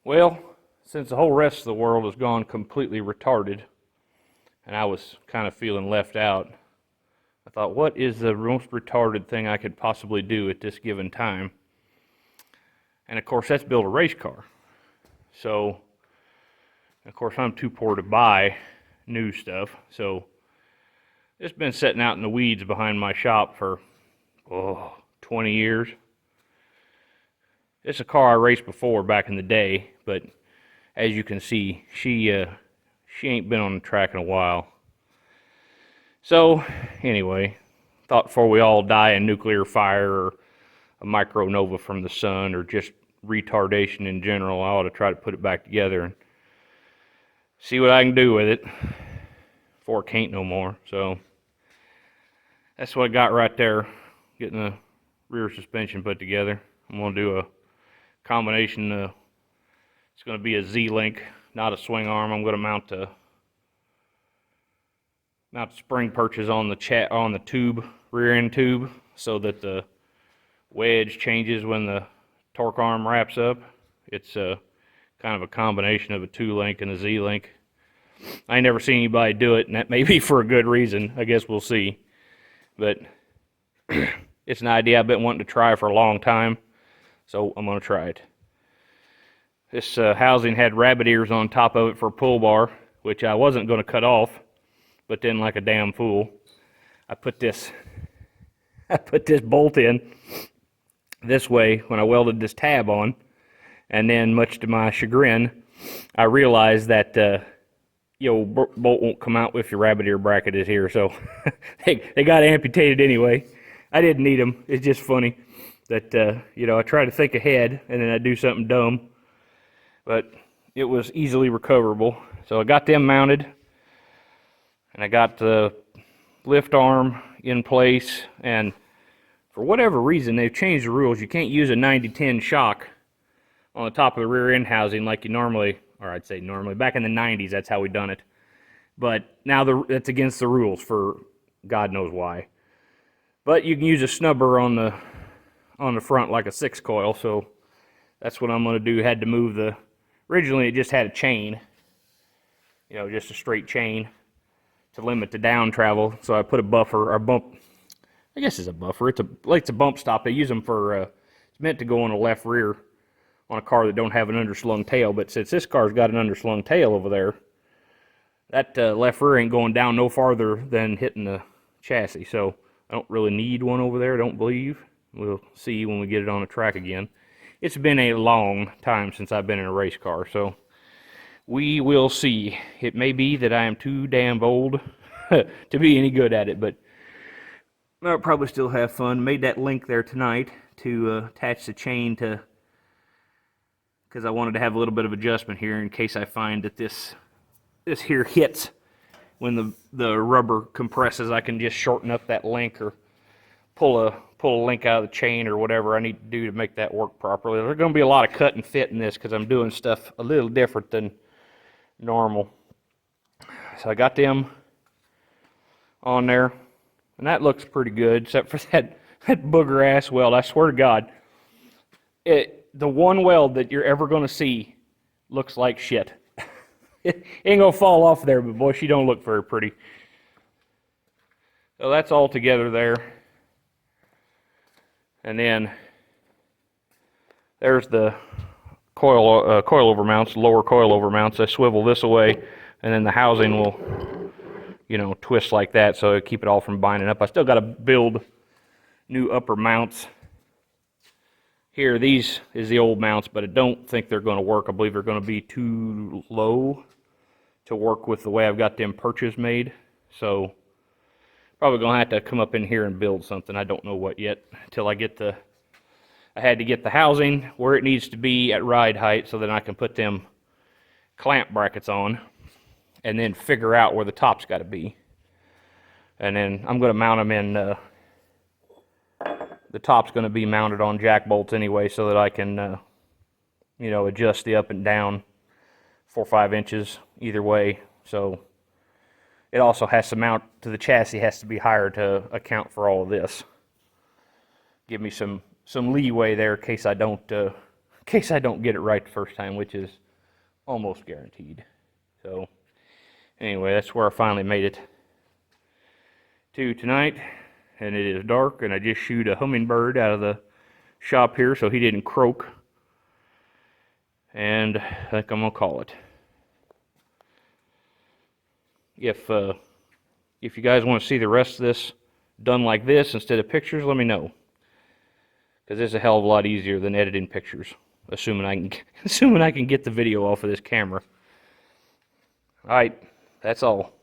Well, since the whole rest of the world has gone completely retarded, and I was kind of feeling left out, I thought, what is the most retarded thing I could possibly do at this given time? And of course, that's build a race car. So, of course, I'm too poor to buy new stuff. So, it's been sitting out in the weeds behind my shop for, 20 years. It's a car I raced before back in the day, but as you can see, she ain't been on the track in a while. So, anyway, thought before we all die in nuclear fire or a micronova from the sun or just retardation in general, I ought to try to put it back together and see what I can do with it before it can't no more. So, that's what I got right there, getting the rear suspension put together. I'm going to do a combination. It's going to be a Z-link, not a swing arm. I'm going to mount the spring perches on the tube, rear end tube, so that the wedge changes when the torque arm wraps up. It's kind of a combination of a 2-link and a Z-link. I ain't never seen anybody do it, and that may be for a good reason. I guess we'll see. But it's an idea I've been wanting to try for a long time, so I'm going to try it. This housing had rabbit ears on top of it for a pull bar, which I wasn't going to cut off, but then like a damn fool, I put this bolt in this way when I welded this tab on, and then much to my chagrin, I realized that bolt won't come out if your rabbit ear bracket is here, so they got amputated anyway. I didn't need them. It's just funny that I try to think ahead and then I do something dumb, but it was easily recoverable. So I got them mounted, and I got the lift arm in place, and for whatever reason they've changed the rules. You can't use a 90-10 shock on the top of the rear end housing like you normally, or I'd say normally, back in the 90s that's how we done it. But now that's against the rules for God knows why. But you can use a snubber on the front like a 6-coil, so that's what I'm going to do. Had to move originally it just had a chain, just a straight chain to limit the down travel. So I put a buffer, or bump, I guess it's a buffer. It's a bump stop. They use them for, it's meant to go on the left rear on a car that don't have an underslung tail. But since this car's got an underslung tail over there, that left rear ain't going down no farther than hitting the chassis. So I don't really need one over there, I don't believe. We'll see when we get it on the track again. It's been a long time since I've been in a race car, so we will see. It may be that I am too damn old to be any good at it, but I'll probably still have fun. Made that link there tonight to attach the chain to, because I wanted to have a little bit of adjustment here in case I find that this here hits. When the rubber compresses, I can just shorten up that link or pull a link out of the chain or whatever I need to do to make that work properly. There's going to be a lot of cut and fit in this because I'm doing stuff a little different than normal. So I got them on there, and that looks pretty good, except for that booger ass weld. I swear to God, the one weld that you're ever going to see looks like shit. It ain't gonna fall off there, but boy, she don't look very pretty. So that's all together there. And then there's the coilover mounts, lower coilover mounts. I swivel this away, and then the housing will, twist like that, so I keep it all from binding up. I still got to build new upper mounts. Here, these is the old mounts, but I don't think they're going to work. I believe they're going to be too low to work with the way I've got them perches made. So probably going to have to come up in here and build something. I don't know what yet until I had to get the housing where it needs to be at ride height so that I can put them clamp brackets on and then figure out where the top's got to be. And then I'm going to mount them in, the top's going to be mounted on jack bolts anyway so that I can, adjust the up and down 4 or 5 inches either way. So it also has to mount to the chassis, has to be higher to account for all of this. Give me some leeway there in case I don't case I don't get it right the first time, which is almost guaranteed. So anyway, that's where I finally made it to tonight, and it is dark, and I just shoot a hummingbird out of the shop here so he didn't croak, and I think I'm gonna call it. If you guys want to see the rest of this done like this instead of pictures, let me know, because it's a hell of a lot easier than editing pictures, assuming I can get the video off of this camera. All right, that's all.